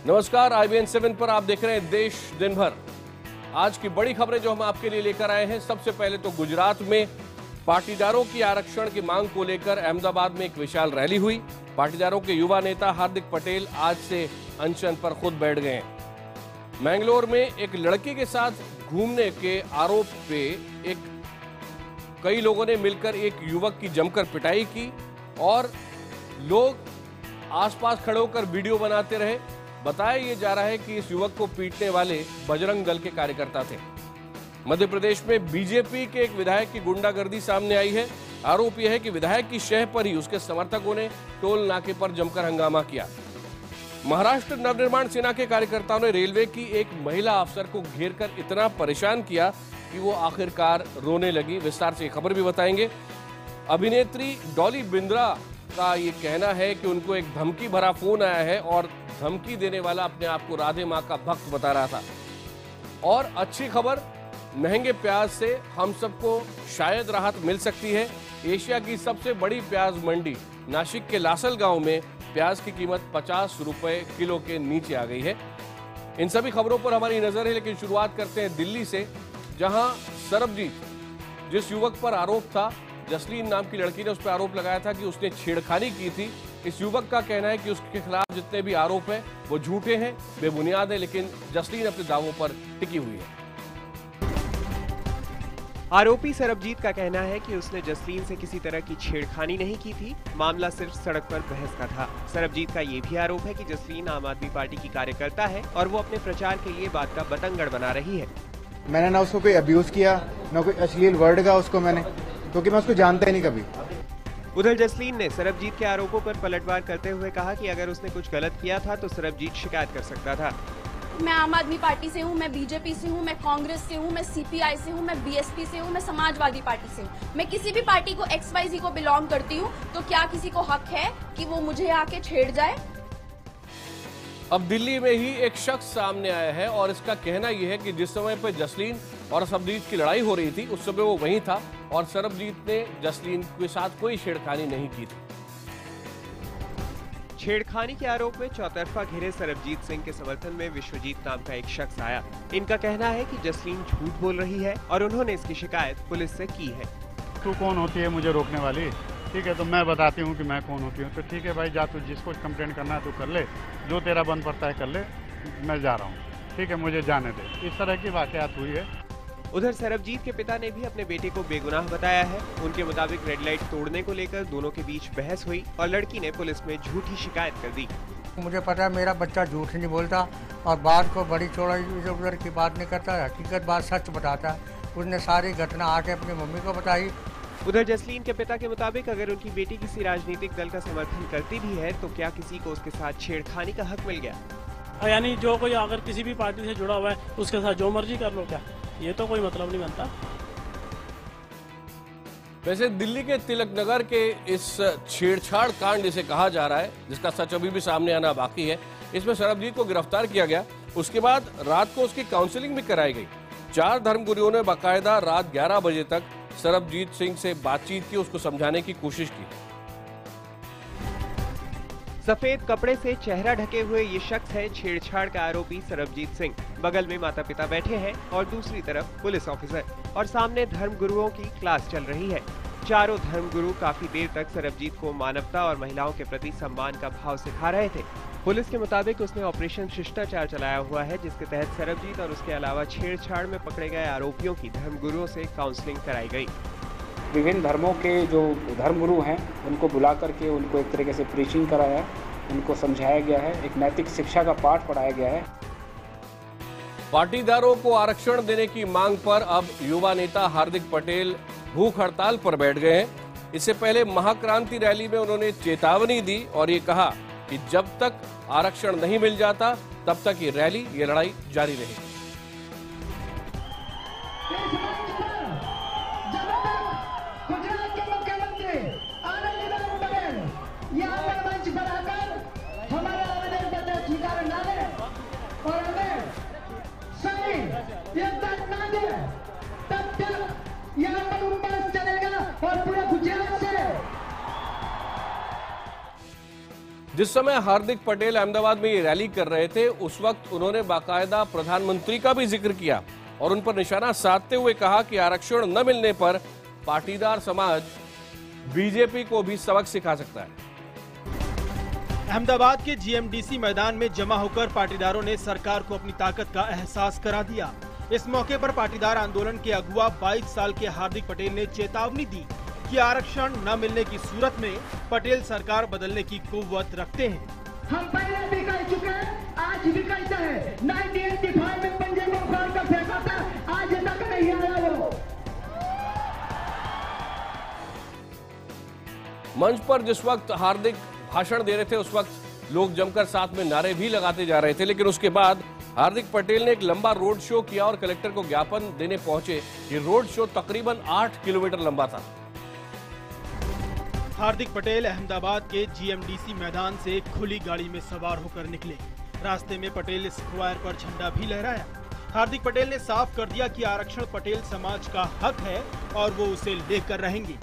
नमस्कार, IBN 7 पर आप देख रहे हैं देश दिन भर। आज की बड़ी खबरें जो हम आपके लिए लेकर आए हैं। सबसे पहले तो गुजरात में पाटीदारों की आरक्षण की मांग को लेकर अहमदाबाद में एक विशाल रैली हुई। पाटीदारों के युवा नेता हार्दिक पटेल आज से अनशन पर खुद बैठ गए हैं। मैंगलोर में एक लड़की के साथ घूमने के आरोप पे कई लोगों ने मिलकर एक युवक की जमकर पिटाई की और लोग आसपास खड़े होकर वीडियो बनाते रहे। बताया ये जा रहा है कि इस युवक को पीटने वाले बजरंग दल के कार्यकर्ता थे। मध्य प्रदेश में बीजेपी के एक विधायक की गुंडागर्दी सामने आई है। आरोप यह है कि विधायक की शह पर ही उसके समर्थकों ने टोल नाके पर जमकर हंगामा किया। महाराष्ट्र नवनिर्माण सेना के कार्यकर्ताओं ने रेलवे की एक महिला अफसर को घेरकर इतना परेशान किया कि वो आखिरकार रोने लगी। विस्तार से खबर भी बताएंगे। अभिनेत्री डॉली बिंद्रा का ये कहना है कि उनको एक धमकी भरा फोन आया है और धमकी देने वाला अपने आप को राधे मां का भक्त बता रहा था। और अच्छी खबर, महंगे प्याज से हम सबको शायद राहत मिल सकती है। एशिया की सबसे बड़ी प्याज मंडी नासिक के लासल गांव में प्याज की कीमत 50 रुपए किलो के नीचे आ गई है। इन सभी खबरों पर हमारी नजर है, लेकिन शुरुआत करते हैं दिल्ली से, जहां सरबजीत, जिस युवक पर आरोप था, जसलीन नाम की लड़की ने उस पर आरोप लगाया था कि उसने छेड़खानी की थी। इस युवक का कहना है कि उसके खिलाफ जितने भी आरोप हैं वो झूठे हैं, बेबुनियाद है, लेकिन जसलीन अपने दावों पर टिकी हुई है। आरोपी सरबजीत का कहना है कि उसने जसलीन से किसी तरह की छेड़खानी नहीं की थी। मामला सिर्फ सड़क पर बहस का था। सरबजीत का ये भी आरोप है कि जसलीन आम आदमी पार्टी की कार्यकर्ता है और वो अपने प्रचार के लिए बात का बतंगड़ बना रही है। मैंने ना उसको कोई अब्यूज किया, ना कोई अश्लील वर्ड का उसको मैंने, क्योंकि मैं उसको जानता ही नहीं कभी। उधर जसलीन ने सरबजीत के आरोपों पर पलटवार करते हुए कहा कि अगर उसने कुछ गलत किया था तो सरबजीत शिकायत कर सकता था। मैं आम आदमी पार्टी से हूँ, मैं बीजेपी से हूँ, मैं कांग्रेस से हूँ, मैं CPI से हूँ, मैं BSP से हूँ, मैं समाजवादी पार्टी से हूँ। मैं किसी भी पार्टी को XYZ को बिलोंग करती हूँ, तो क्या किसी को हक है कि वो मुझे आके छेड़ जाए? अब दिल्ली में ही एक शख्स सामने आया है और इसका कहना यह है कि जिस समय पर जसलीन और सरबजीत की लड़ाई हो रही थी उस समय वो वहीं था और सरबजीत ने जसलीन के साथ कोई छेड़खानी नहीं की थी। छेड़खानी के आरोप में चौतरफा घिरे सरबजीत सिंह के समर्थन में विश्वजीत नाम का एक शख्स आया। इनका कहना है कि जसलीन झूठ बोल रही है और उन्होंने इसकी शिकायत पुलिस से की है। तू कौन होती है मुझे रोकने वाली? ठीक है, तो मैं बताती हूँ कि मैं कौन होती हूँ। तो ठीक है भाई, जा, तू जिसको कंप्लेंट करना है तू कर ले, जो तेरा बन पड़ता है कर ले, मैं जा रहा हूँ। ठीक है, मुझे जाने दे। इस तरह की वाकयात हुई है। उधर सरबजीत के पिता ने भी अपने बेटे को बेगुनाह बताया है। उनके मुताबिक रेड लाइट तोड़ने को लेकर दोनों के बीच बहस हुई और लड़की ने पुलिस में झूठी शिकायत कर दी। मुझे पता है मेरा बच्चा झूठ नहीं बोलता और बात को बड़ी चौड़ाई इधर उधर की बात नहीं करता, हकीकत बात सच बताता है। उसने सारी घटना आके अपनी मम्मी को बताई। उधर जसलीन के पिता के मुताबिक अगर उनकी बेटी किसी राजनीतिक दल का समर्थन करती भी है तो क्या किसी को उसके साथ छेड़खानी का हक मिल गया? यानी जो कोई अगर किसी भी पार्टी से जुड़ा हुआ है उसके साथ जो मर्जी कर लो, क्या ये तो कोई मतलब नहीं बनता। वैसे दिल्ली के तिलक नगर के इस छेड़छाड़ कांड जिसे कहा जा रहा है, जिसका सच अभी भी सामने आना बाकी है, इसमें सरबजीत को गिरफ्तार किया गया। उसके बाद रात को उसकी काउंसलिंग भी कराई गई। 4 धर्मगुरुओं ने बाकायदा रात 11 बजे तक सरबजीत सिंह से बातचीत की, उसको समझाने की कोशिश की। सफेद कपड़े से चेहरा ढके हुए ये शख्स है छेड़छाड़ का आरोपी सरबजीत सिंह। बगल में माता पिता बैठे हैं और दूसरी तरफ पुलिस ऑफिसर और सामने धर्मगुरुओं की क्लास चल रही है। चारों धर्मगुरु काफी देर तक सरबजीत को मानवता और महिलाओं के प्रति सम्मान का भाव सिखा रहे थे। पुलिस के मुताबिक उसने ऑपरेशन शिष्टाचार चलाया हुआ है, जिसके तहत सरबजीत और उसके अलावा छेड़छाड़ में पकड़े गए आरोपियों की धर्मगुरुओं से काउंसलिंग कराई गई। विभिन्न धर्मों के जो धर्मगुरु हैं उनको बुला करके उनको एक तरीके से प्रीचिंग कराया, उनको समझाया गया है, एक नैतिक शिक्षा का पाठ पढ़ाया गया है। पाटीदारों को आरक्षण देने की मांग पर अब युवा नेता हार्दिक पटेल भूख हड़ताल पर बैठ गए हैं। इससे पहले महाक्रांति रैली में उन्होंने चेतावनी दी और ये कहा कि जब तक आरक्षण नहीं मिल जाता तब तक ये रैली, ये लड़ाई जारी रहेगी। जिस समय हार्दिक पटेल अहमदाबाद में ये रैली कर रहे थे, उस वक्त उन्होंने बाकायदा प्रधानमंत्री का भी जिक्र किया और उन पर निशाना साधते हुए कहा कि आरक्षण न मिलने पर पाटीदार समाज बीजेपी को भी सबक सिखा सकता है। अहमदाबाद के जीएमडीसी मैदान में जमा होकर पाटीदारों ने सरकार को अपनी ताकत का एहसास करा दिया। इस मौके पर पाटीदार आंदोलन के अगुवा 22 साल के हार्दिक पटेल ने चेतावनी दी कि आरक्षण न मिलने की सूरत में पटेल सरकार बदलने की कुव्वत रखते हैं। हम पहले भी कह चुके हैं, आज भी कहते हैं। 1985 में पंजे में उखाड़ कर फेंका था, आज तक नहीं आया वो। मंच पर जिस वक्त हार्दिक भाषण दे रहे थे, उस वक्त लोग जमकर साथ में नारे भी लगाते जा रहे थे, लेकिन उसके बाद हार्दिक पटेल ने एक लंबा रोड शो किया और कलेक्टर को ज्ञापन देने पहुंचे। ये रोड शो तकरीबन 8 किलोमीटर लंबा था। हार्दिक पटेल अहमदाबाद के जीएमडीसी मैदान से खुली गाड़ी में सवार होकर निकले। रास्ते में पटेल स्क्वायर पर झंडा भी लहराया। हार्दिक पटेल ने साफ कर दिया कि आरक्षण पटेल समाज का हक है और वो उसे लेकर रहेंगे।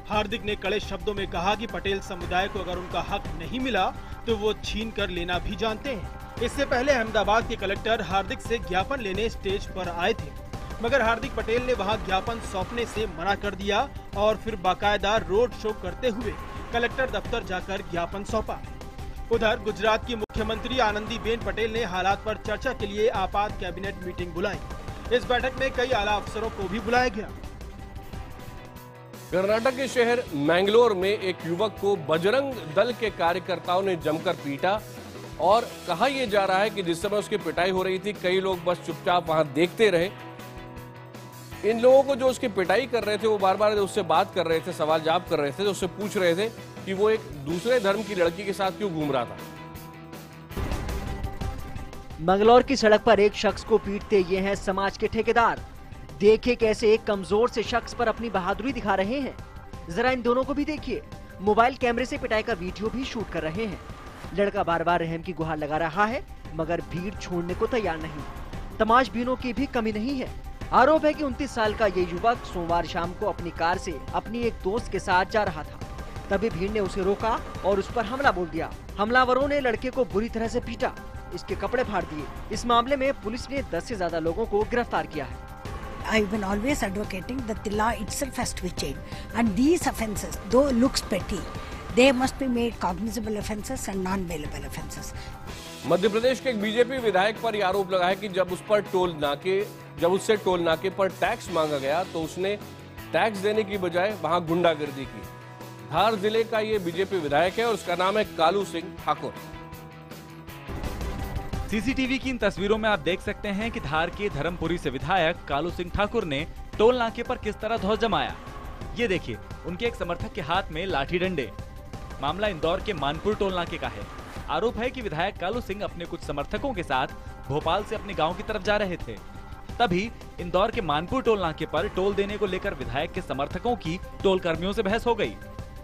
हार्दिक ने कड़े शब्दों में कहा कि पटेल समुदाय को अगर उनका हक नहीं मिला तो वो छीन कर लेना भी जानते हैं। इससे पहले अहमदाबाद के कलेक्टर हार्दिक से ज्ञापन लेने स्टेज पर आए थे, मगर हार्दिक पटेल ने वहां ज्ञापन सौंपने से मना कर दिया और फिर बाकायदा रोड शो करते हुए कलेक्टर दफ्तर जाकर ज्ञापन सौंपा। उधर गुजरात की मुख्यमंत्री आनंदीबेन पटेल ने हालात पर चर्चा के लिए आपात कैबिनेट मीटिंग बुलाई। इस बैठक में कई आला अफसरों को भी बुलाया गया। कर्नाटक के शहर मैंगलोर में एक युवक को बजरंग दल के कार्यकर्ताओं ने जमकर पीटा और कहा यह जा रहा है कि जिस समय उसकी पिटाई हो रही थी, कई लोग बस चुपचाप वहां देखते रहे। इन लोगों को जो उसकी पिटाई कर रहे थे, वो बार बार उससे बात कर रहे थे, सवाल जवाब कर रहे थे, तो उससे पूछ रहे थे कि वो एक दूसरे धर्म की लड़की के साथ क्यों घूम रहा था। मंगलौर की सड़क पर एक शख्स को पीटते ये हैं समाज के ठेकेदार। देखिए कैसे एक कमजोर से शख्स पर अपनी बहादुरी दिखा रहे हैं। जरा इन दोनों को भी देखिए, मोबाइल कैमरे से पिटाई का वीडियो भी शूट कर रहे हैं। लड़का बार बार रहम की गुहार लगा रहा है, मगर भीड़ छोड़ने को तैयार नहीं। तमाशबीनों की भी कमी नहीं है। आरोप है कि 29 साल का ये युवक सोमवार शाम को अपनी कार से अपनी एक दोस्त के साथ जा रहा था। तभी भीड़ ने उसे रोका और उस पर हमला बोल दिया। हमलावरों ने लड़के को बुरी तरह से पीटा, इसके कपड़े फाड़ दिए। इस मामले में पुलिस ने 10 से ज्यादा लोगों को गिरफ्तार किया है। I've been always advocating that the law itself has to be changed, and these offences, though looks petty, they must be made cognizable offences and non-bailable offences. Madhya Pradesh के एक बीजेपी विधायक पर यह आरोप लगा है कि जब उससे टोल नाके पर टैक्स मांगा गया तो उसने टैक्स देने की बजाय वहां गुंडागर्दी की। धार जिले का ये बीजेपी विधायक है और उसका नाम है कालू सिंह ठाकुर। सीसीटीवी की इन तस्वीरों में आप देख सकते हैं कि धार के धर्मपुरी से विधायक कालू सिंह ठाकुर ने टोल नाके पर किस तरह धौंस जमाया। ये देखिए, उनके एक समर्थक के हाथ में लाठी डंडे। मामला इंदौर के मानपुर टोल नाके का है। आरोप है कि विधायक कालू सिंह अपने कुछ समर्थकों के साथ भोपाल से अपने गांव की तरफ जा रहे थे। तभी इंदौर के मानपुर टोल नाके पर टोल देने को लेकर विधायक के समर्थकों की टोल कर्मियों से बहस हो गई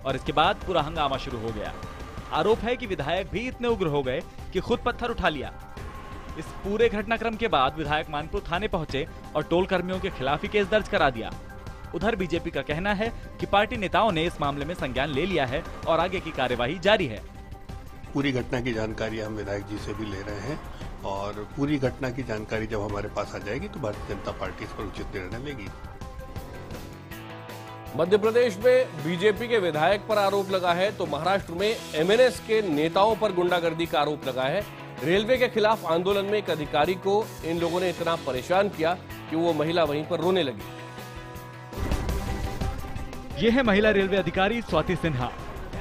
और इसके बाद पूरा हंगामा शुरू हो गया। आरोप है कि विधायक भी इतने उग्र हो गए कि खुद पत्थर उठा लिया। इस पूरे घटनाक्रम के बाद विधायक मानपुर थाने पहुंचे और टोल कर्मियों के खिलाफ ही केस दर्ज करा दिया। उधर बीजेपी का कहना है कि पार्टी नेताओं ने इस मामले में संज्ञान ले लिया है और आगे की कार्यवाही जारी है। पूरी घटना की जानकारी हम विधायक जी से भी ले रहे हैं और पूरी घटना की जानकारी जब हमारे पास आ जाएगी तो भारतीय जनता पार्टी इस पर उचित निर्णय लेगी। मध्य प्रदेश में बीजेपी के विधायक पर आरोप लगा है तो महाराष्ट्र में एमएनएस के नेताओं पर गुंडागर्दी का आरोप लगा है। रेलवे के खिलाफ आंदोलन में एक अधिकारी को इन लोगों ने इतना परेशान किया कि वो महिला वहीं पर रोने लगी। ये है महिला रेलवे अधिकारी स्वाति सिन्हा।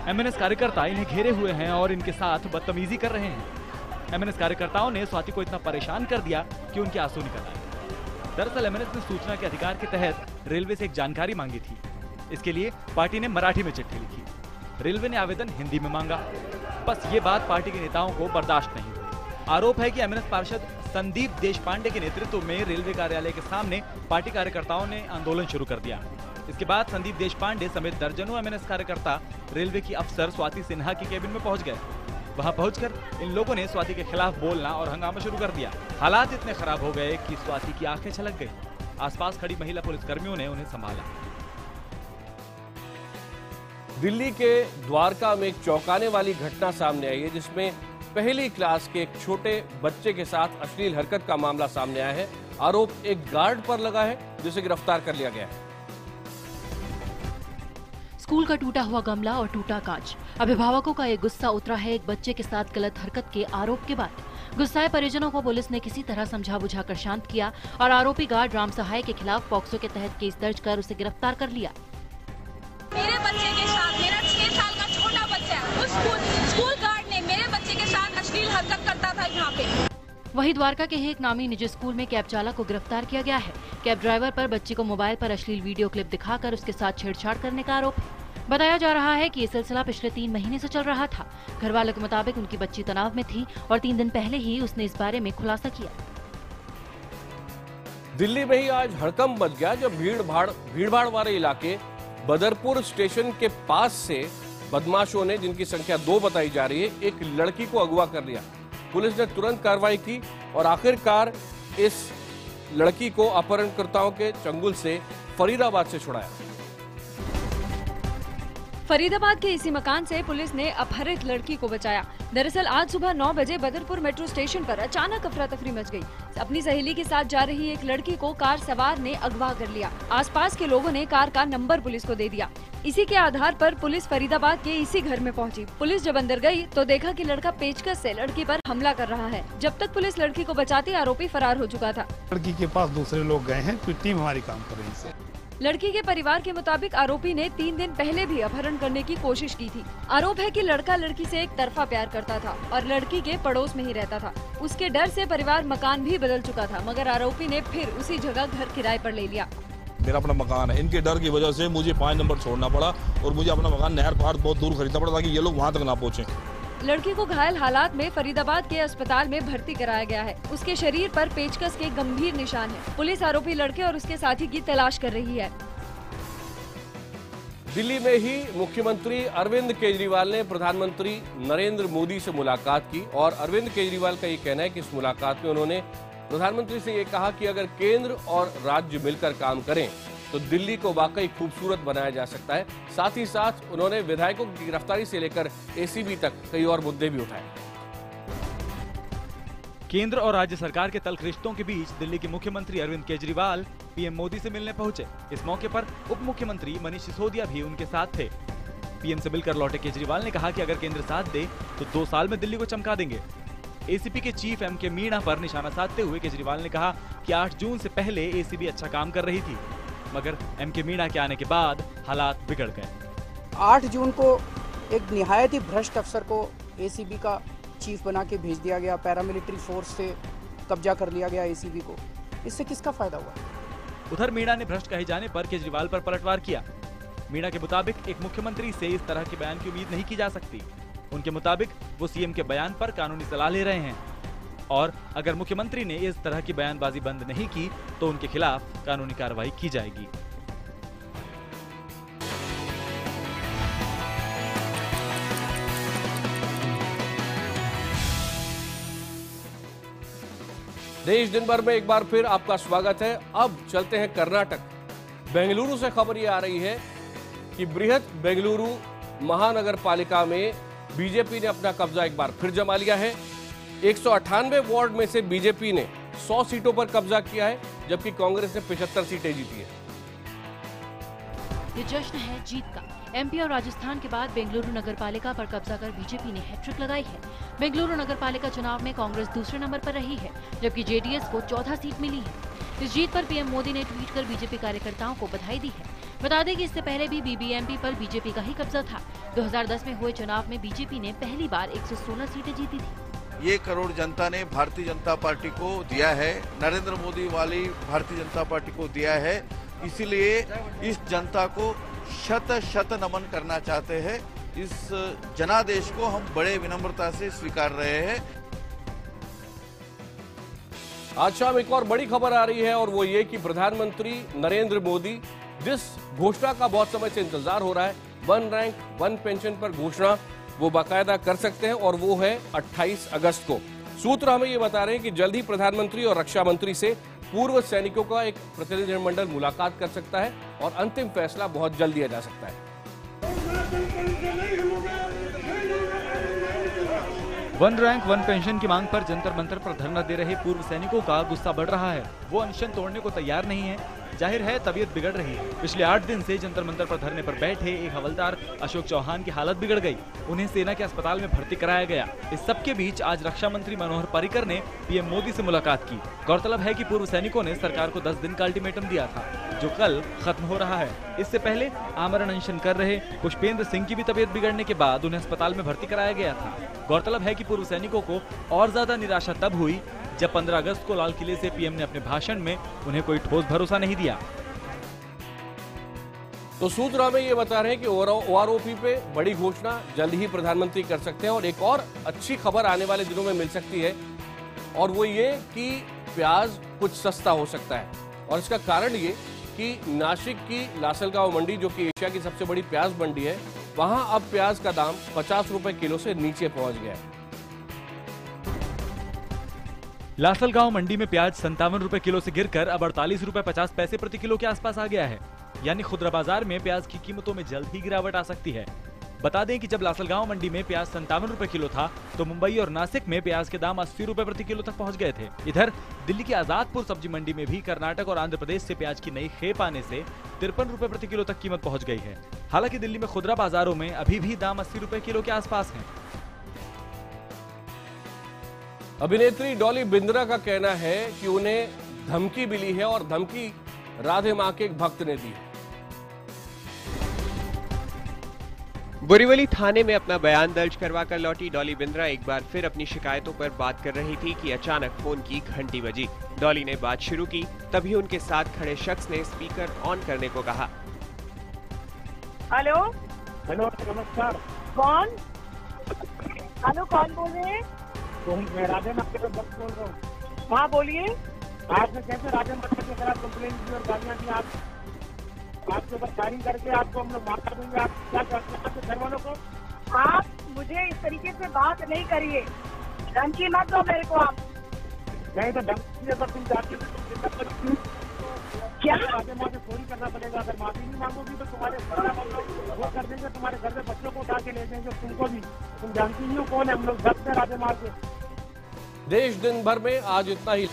एमएनएस कार्यकर्ता इन्हें घेरे हुए हैं और इनके साथ बदतमीजी कर रहे हैं। एमएनएस कार्यकर्ताओं ने स्वाति को इतना परेशान कर दिया कि उनके आंसू निकल आए। दरअसल एमएनएस ने सूचना के अधिकार के तहत रेलवे से एक जानकारी मांगी थी। इसके लिए पार्टी ने मराठी में चिट्ठी लिखी। रेलवे ने आवेदन हिंदी में मांगा। बस ये बात पार्टी के नेताओं को बर्दाश्त नहीं हुई। आरोप है कि एमएनएस पार्षद संदीप देशपांडे के नेतृत्व में रेलवे कार्यालय के सामने पार्टी कार्यकर्ताओं ने आंदोलन शुरू कर दिया। इसके बाद संदीप देशपांडे समेत दर्जनों एमएनएस कार्यकर्ता रेलवे की अफसर स्वाति सिन्हा की केबिन में पहुंच गए। वहां पहुंचकर इन लोगों ने स्वाति के खिलाफ बोलना और हंगामा शुरू कर दिया। हालात इतने खराब हो गए कि स्वाति की आंखें छलक गई। आसपास खड़ी महिला पुलिस कर्मियों ने उन्हें संभाला। दिल्ली के द्वारका में एक चौंकाने वाली घटना सामने आई है, जिसमें पहली क्लास के एक छोटे बच्चे के साथ अश्लील हरकत का मामला सामने आया है। आरोप एक गार्ड पर लगा है, जिसे गिरफ्तार कर लिया गया है। स्कूल का टूटा हुआ गमला और टूटा कांच। अभिभावकों का एक गुस्सा उतरा है एक बच्चे के साथ गलत हरकत के आरोप के बाद। गुस्साए परिजनों को पुलिस ने किसी तरह समझा बुझाकर शांत किया और आरोपी गार्ड राम सहाय के खिलाफ पॉक्सो के तहत केस दर्ज कर उसे गिरफ्तार कर लिया। मेरे बच्चे के साथ, मेरा 6 साल का छोटा बच्चा है, उस स्कूल गार्ड ने मेरे बच्चे के साथ अश्लील हरकत करता था यहाँ पे। वहीं द्वारका के एक नामी निजी स्कूल में कैब चालक को गिरफ्तार किया गया है। कैब ड्राइवर पर बच्ची को मोबाइल पर अश्लील वीडियो क्लिप दिखाकर उसके साथ छेड़छाड़ करने का आरोप है। बताया जा रहा है कि ये सिलसिला पिछले 3 महीने से चल रहा था। घर वालों के मुताबिक उनकी बच्ची तनाव में थी और 3 दिन पहले ही उसने इस बारे में खुलासा किया। दिल्ली में ही आज हड़कंप मच गया जब भीड़भाड़ वाले इलाके बदरपुर स्टेशन के पास से बदमाशों ने, जिनकी संख्या 2 बताई जा रही है, एक लड़की को अगवा कर लिया। पुलिस ने तुरंत कार्रवाई की और आखिरकार इस लड़की को अपहरणकर्ताओं के चंगुल से फरीदाबाद से छुड़ाया। फरीदाबाद के इसी मकान से पुलिस ने अपहरित लड़की को बचाया। दरअसल आज सुबह 9 बजे बदरपुर मेट्रो स्टेशन पर अचानक अफरा तफरी मच गई। अपनी सहेली के साथ जा रही एक लड़की को कार सवार ने अगवा कर लिया। आसपास के लोगों ने कार का नंबर पुलिस को दे दिया। इसी के आधार पर पुलिस फरीदाबाद के इसी घर में पहुंची। पुलिस जब अंदर गई तो देखा कि लड़का पेचकस से लड़की पर हमला कर रहा है। जब तक पुलिस लड़की को बचाती, आरोपी फरार हो चुका था। लड़की के पास दूसरे लोग गए हैं, कोई टीम हमारी काम कर रही है। लड़की के परिवार के मुताबिक आरोपी ने 3 दिन पहले भी अपहरण करने की कोशिश की थी। आरोप है कि लड़का लड़की से एक तरफा प्यार करता था और लड़की के पड़ोस में ही रहता था। उसके डर से परिवार मकान भी बदल चुका था, मगर आरोपी ने फिर उसी जगह घर किराए पर ले लिया। मेरा अपना मकान है, इनके डर की वजह से मुझे 5 नंबर छोड़ना पड़ा और मुझे अपना मकान नहर पार बहुत दूर खरीदना पड़ा ताकि ये लोग वहाँ तक ना पहुँचे। लड़की को घायल हालात में फरीदाबाद के अस्पताल में भर्ती कराया गया है। उसके शरीर पर पेचकस के गंभीर निशान हैं। पुलिस आरोपी लड़के और उसके साथी की तलाश कर रही है। दिल्ली में ही मुख्यमंत्री अरविंद केजरीवाल ने प्रधानमंत्री नरेंद्र मोदी से मुलाकात की और अरविंद केजरीवाल का ये कहना है कि इस मुलाकात में उन्होंने प्रधानमंत्री से ये कहा कि अगर केंद्र और राज्य मिलकर काम करें तो दिल्ली को वाकई खूबसूरत बनाया जा सकता है। साथ ही साथ उन्होंने विधायकों की गिरफ्तारी से लेकर एसीबी तक कई और मुद्दे भी उठाए। केंद्र और राज्य सरकार के तल्ख रिश्तों के बीच दिल्ली के मुख्यमंत्री अरविंद केजरीवाल पीएम मोदी से मिलने पहुंचे। इस मौके पर उप मुख्यमंत्री मनीष सिसोदिया भी उनके साथ थे। पीएम से मिलकर लौटे केजरीवाल ने कहा कि अगर केंद्र साथ दे तो 2 साल में दिल्ली को चमका देंगे। एसीपी के चीफ एमके मीणा पर निशाना साधते हुए केजरीवाल ने कहा कि 8 जून से पहले एसीबी अच्छा काम कर रही थी, मगर एमके मीणा के आने के बाद हालात बिगड़ गए। 8 जून को एक निहायत ही भ्रष्ट अफसर को एसीबी का चीफ बना के भेज दिया गया। पैरामिलिट्री फोर्स से कब्जा कर लिया गया एसीबी को। इससे किसका फायदा हुआ? उधर मीणा ने भ्रष्ट कहे जाने पर केजरीवाल पर पलटवार किया। मीणा के मुताबिक एक मुख्यमंत्री से इस तरह के बयान की उम्मीद नहीं की जा सकती। उनके मुताबिक वो सीएम के बयान पर कानूनी सलाह ले रहे हैं और अगर मुख्यमंत्री ने इस तरह की बयानबाजी बंद नहीं की तो उनके खिलाफ कानूनी कार्रवाई की जाएगी। देश दिन भर में एक बार फिर आपका स्वागत है। अब चलते हैं कर्नाटक। बेंगलुरु से खबर ये आ रही है कि बृहत बेंगलुरु महानगर पालिका में बीजेपी ने अपना कब्जा एक बार फिर जमा लिया है। 198 वार्ड में से बीजेपी ने 100 सीटों पर कब्जा किया है, जबकि कांग्रेस ने 75 सीटें जीती है। ये जश्न है जीत का। एमपी और राजस्थान के बाद बेंगलुरु नगर पालिका पर कब्जा कर बीजेपी ने हैट्रिक लगाई है। बेंगलुरु नगर पालिका चुनाव में कांग्रेस दूसरे नंबर पर रही है, जबकि जेडीएस को 14 सीट मिली है। इस जीत पर पीएम मोदी ने ट्वीट कर बीजेपी कार्यकर्ताओं को बधाई दी है। बता दें कि इससे पहले भी बीबीएमपी पर बीजेपी का ही कब्जा था। 2010 में हुए चुनाव में बीजेपी ने पहली बार 116 सीटें जीती थी। ये करोड़ जनता ने भारतीय जनता पार्टी को दिया है, नरेंद्र मोदी वाली भारतीय जनता पार्टी को दिया है। इसीलिए इस जनता को शत शत नमन करना चाहते हैं। इस जनादेश को हम बड़े विनम्रता से स्वीकार रहे हैं। आज शाम एक और बड़ी खबर आ रही है और वो ये कि प्रधानमंत्री नरेंद्र मोदी जिस घोषणा का बहुत समय से इंतजार हो रहा है, 1 रैंक 1 पेंशन पर घोषणा वो बाकायदा कर सकते हैं और वो है 28 अगस्त को। सूत्र हमें ये बता रहे हैं कि जल्द ही प्रधानमंत्री और रक्षा मंत्री से पूर्व सैनिकों का एक प्रतिनिधिमंडल मुलाकात कर सकता है और अंतिम फैसला बहुत जल्द लिया जा सकता है। वन रैंक वन पेंशन की मांग पर जंतर मंतर पर धरना दे रहे पूर्व सैनिकों का गुस्सा बढ़ रहा है। वो अनशन तोड़ने को तैयार नहीं है। जाहिर है तबीयत बिगड़ रही है। पिछले 8 दिन से जंतर मंतर पर धरने पर बैठे एक हवलदार अशोक चौहान की हालत बिगड़ गई। उन्हें सेना के अस्पताल में भर्ती कराया गया। इस सब के बीच आज रक्षा मंत्री मनोहर पर्रिकर ने पीएम मोदी से मुलाकात की। गौरतलब है कि पूर्व सैनिकों ने सरकार को 10 दिन का अल्टीमेटम दिया था, जो कल खत्म हो रहा है। इससे पहले आमरण अनशन कर रहे पुष्पेंद्र सिंह की भी तबीयत बिगड़ने के बाद उन्हें अस्पताल में भर्ती कराया गया था। गौरतलब है कि पूर्व सैनिकों को और ज्यादा निराशा तब हुई जब 15 अगस्त को लाल किले से पीएम ने अपने भाषण में उन्हें कोई ठोस भरोसा नहीं दिया। तो सूत्र हमें ये बता रहे हैं कि ओआरओपी पे बड़ी घोषणा जल्द ही प्रधानमंत्री कर सकते हैं और एक और अच्छी खबर आने वाले दिनों में मिल सकती है, और वो ये कि प्याज कुछ सस्ता हो सकता है। और इसका कारण ये कि नासिक की लासलगांव मंडी, जो कि एशिया की सबसे बड़ी प्याज मंडी है, वहां अब प्याज का दाम 50 रुपए किलो से नीचे पहुंच गया है। लासलगांव मंडी में प्याज 57 रुपए किलो से गिरकर अब 48 रुपए 50 पैसे प्रति किलो के आसपास आ गया है। यानी खुदरा बाजार में प्याज की कीमतों में जल्द ही गिरावट आ सकती है। बता दें कि जब लासलगांव मंडी में प्याज 57 रुपए किलो था, तो मुंबई और नासिक में प्याज के दाम 80 रुपए प्रति किलो तक पहुंच गए थे। इधर दिल्ली की आजादपुर सब्जी मंडी में भी कर्नाटक और आंध्र प्रदेश से प्याज की नई खेप आने से 53 रुपए प्रति किलो तक कीमत पहुंच गई है। हालांकि दिल्ली में खुदरा बाजारों में अभी भी दाम 80 रुपए किलो के आसपास है। अभिनेत्री डॉली बिंद्रा का कहना है कि उन्हें धमकी मिली है और धमकी राधे मां के एक भक्त ने दी है। बोरीवली थाने में अपना बयान दर्ज करवाकर लौटी डॉली बिंद्रा एक बार फिर अपनी शिकायतों पर बात कर रही थी कि अचानक फोन की घंटी बजी। डॉली ने बात शुरू की, तभी उनके साथ खड़े शख्स ने स्पीकर ऑन करने को कहा। हेलो हेलो, नमस्कार। कौन? हेलो, कौन बोल रहे हैं? मैं राधे मार्केट से बोल रहा हूँ। हाँ बोलिए। आपने कैसे राधे मार्केट के खिलाफ कंप्लेन की और गालियाँ दी? आपके ऊपर फायरिंग करके आपको हम लोग मार देंगे। आप क्या करते हैं आपके घर वालों को? आप मुझे इस तरीके से बात नहीं करिए, धमकी मत दो मेरे को। आप नहीं तो धमकी अगर तुम जाती हो क्या राधे माँ से चोरी करना पड़ेगा। अगर माफी नहीं मांगोगी तो तुम्हारे वो कर देंगे, तुम्हारे घर में बच्चों को उठा के ले जाएंगे, तुमको भी। तुम जानती नहीं हो कौन है हम लोग, भक्त है राधे माँ के। देश दिन भर में आज इतना ही।